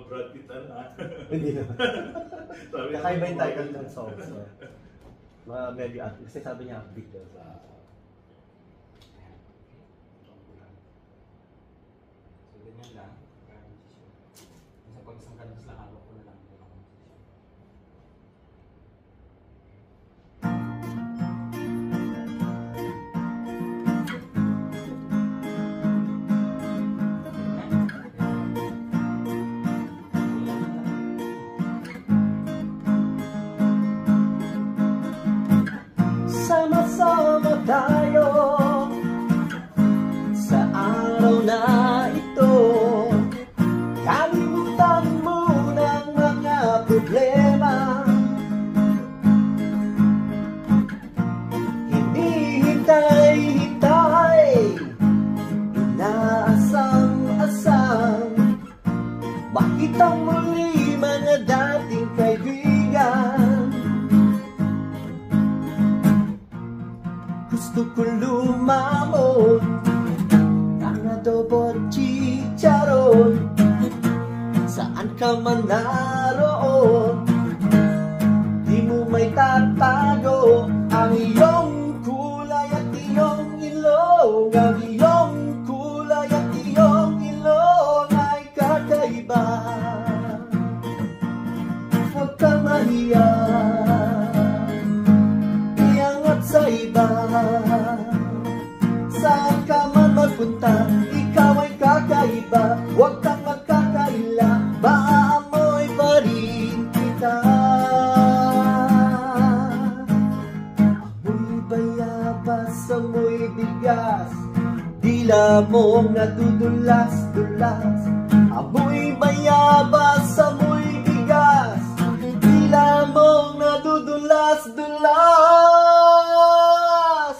Brad Pitt na. Hindi naman. Kakaiba yung title ng song. So, medyo kasi sabi niya upbeat daw. So, ganyan lang. Sa pag-isang kandas lang, hawak ko na lang. Sama-sama tayo sa araw na ito. Kalimutan mo ng mga problema. Hindi hintay-hintay, inaasam-asam. Makitang muli mga dating kaibigan. Gusto ko lumamon ng adobo at chicharon. Saan ka man naroon, di mo may tatago ang iyong kulay at iyong ilong. Ang iyong kulay at iyong ilong ay kakaiba. Huwag kang mahiya, iangat sa iba. Saan ka man magpunta, ikaw ay kakaiba. Huwag kang magkakaila, maamoy pa rin kita. Amoy bayabas, amoy bigas, dila mong nadudulas-dulas. Amoy bayabas, amoy bigas, dila mong nadudulas-dulas.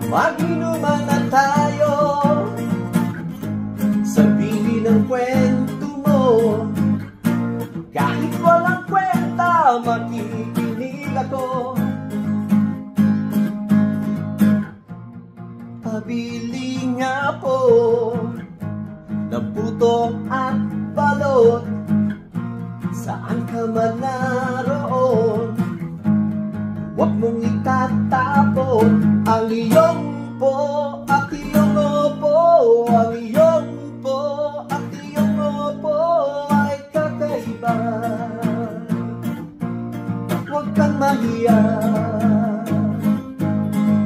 Mag-inuman na tayo, sabihin ang kwento mo. Kahit walang kwenta, makikinig ako. Pabili nga po ng puto at balot. Saan ka man naroon, huwag mong itatapon ang iyong po at iyong opo. Ang iyong po at iyong opo ay kakaiba. Huwag kang mahiya,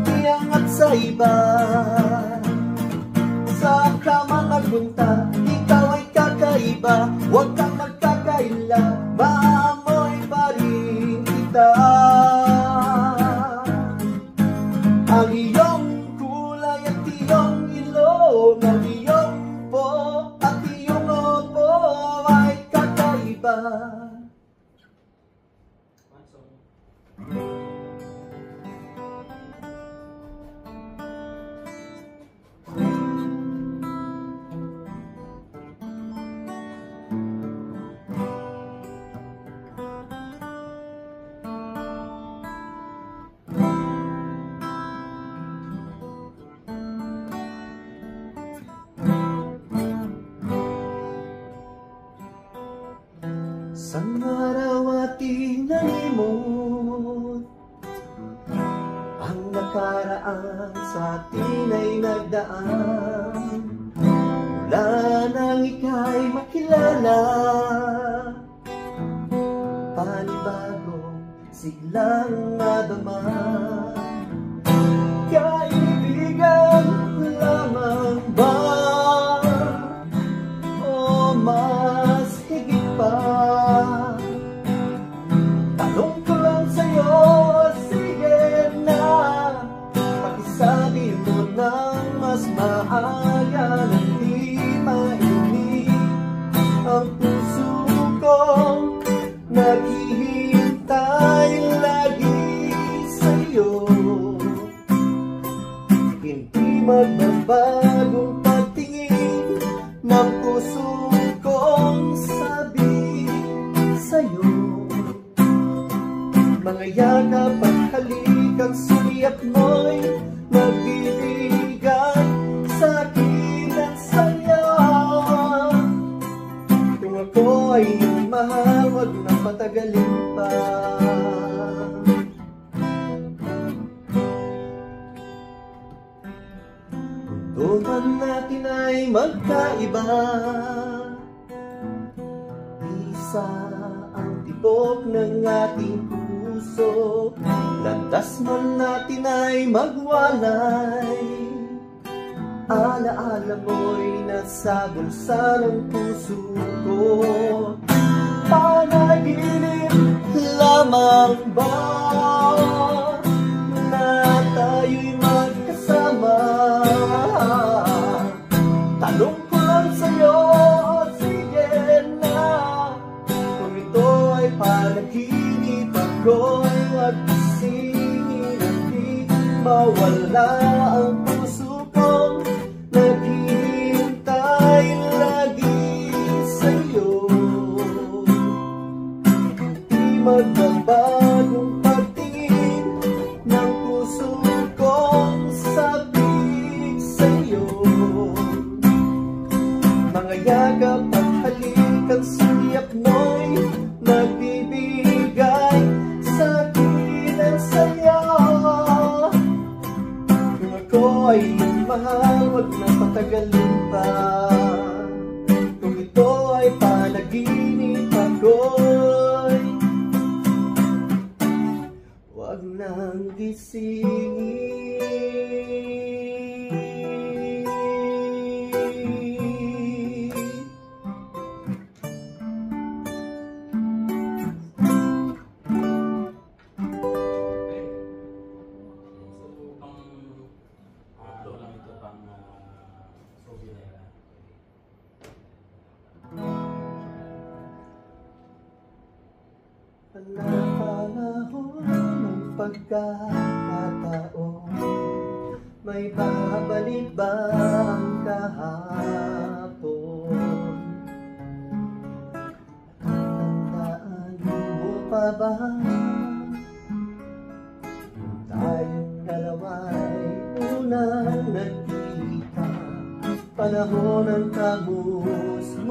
iangat sa iba. Saan ka man magpunta, ikaw ay kakaiba. Huwag kang magkakaila, maamoy pa rin kita. Ang iyong kulay at iyong ilong, ang iyong po at iyong opo ay kakaiba. Sang araw ating nalimot, ang nakaraan sa atin ay nagdaan. Mula nang ika'y makilala, panibagong siglang nadama. Kaibigan lamang ba o mas higit pa? Tanong ko lang sa'yo, sige na, pakisabi mo nang mas maaga nang di mainit ang puso kong naghihintay lagi sa'yo. Hindi magbabagong pagtingin ng puso ko Mga yakap at halikang suyap mo'y magbibigay sa akin ang saya. Kung ako ay iyong mahal, huwag na patagalin pa. Tuntunan natin ay magkaiba, isa ang tibok ng ating puso, landas man natin ay magwalay. Alaala mo'y nasa bulsa ng puso ko. Panaginip lamang ba na tayo'y magkasama? Tanong ko lang sa'yo, sige na, kung ito ay panaginip, ako'y magisingin at di mawala ang puso kong naghihintay lagi sa'yo. Di magbabagong pagtingin ng puso kong sabik sa'yo. Mga yakap at halikang suyap mo'y magbibigay sa akin ang saya. Kung ako ay iyong mahal, huwag na patagalin pa. Kung ito ay panaginip, ako'y huwag nang gisingin. Panahon ng pagkakataon, may babalik ba ang kahapon? Tandaan mo pa ba tayong dalawa'y unang nagkita? Panahon ng kamusmusan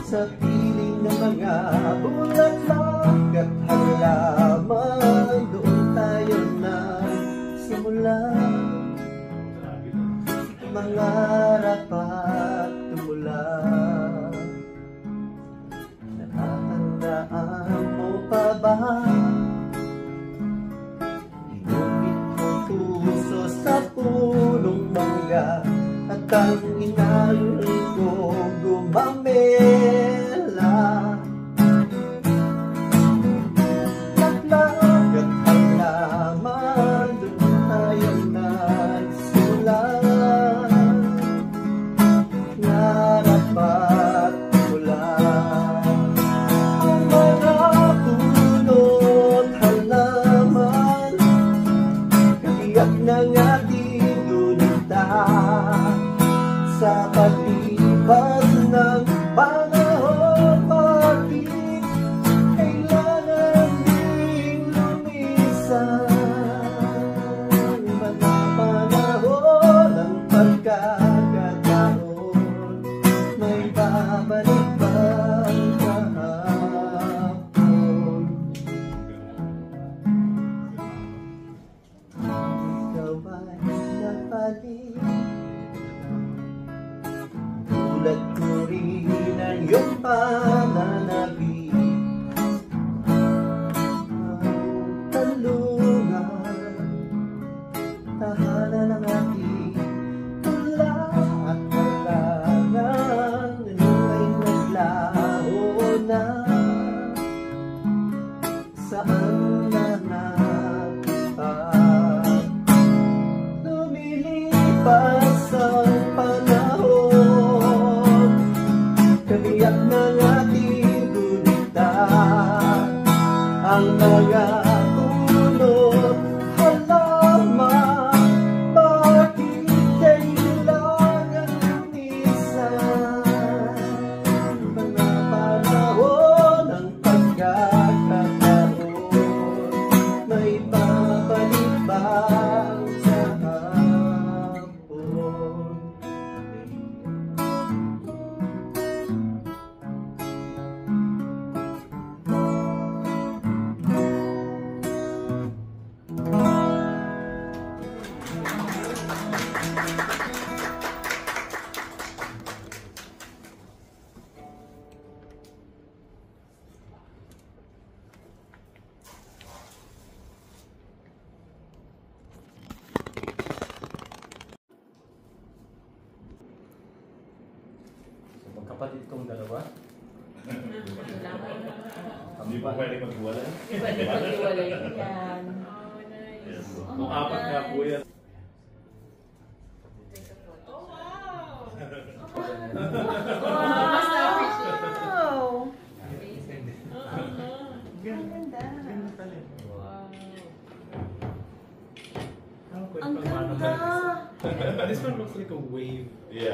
sa piling ng mga bulaklak at halaman, doon tayo nagsimula mangarap at tumula. Natatandaan mo pa ba? Inupit mo puso sa punong mangga at ang inalul ko gumamela. Laklak at halaman, doon tayo nagsimula ngarap at mula. Ang mga punot halaman, kabiyak ng ating gunita sa paglipas ng panahon. Bakit kailangan ding lumisan? Mga panahon ng pagkakataon, may babalik bang kahapon? Ikaw ay napalit, tulad ko rin ang iyong pananabik. Ang talungan, tahanan ng ating tula at talangan, ngayon ay naglaho na. Saan na natin lumilipas ang panahon, kabiyak ng ating gunita, ang mga punot halaman. Bakit kailangan lumisan? Mga panahon ng pagkakataon, Magkapatid itong dalawa. Hindi po pwede maghiwalay. Pwede pag-iwalay yan. Yes. Kung apat nga po yan. Wow! Ganda. Ang ganda! This one looks like a wave. Yeah.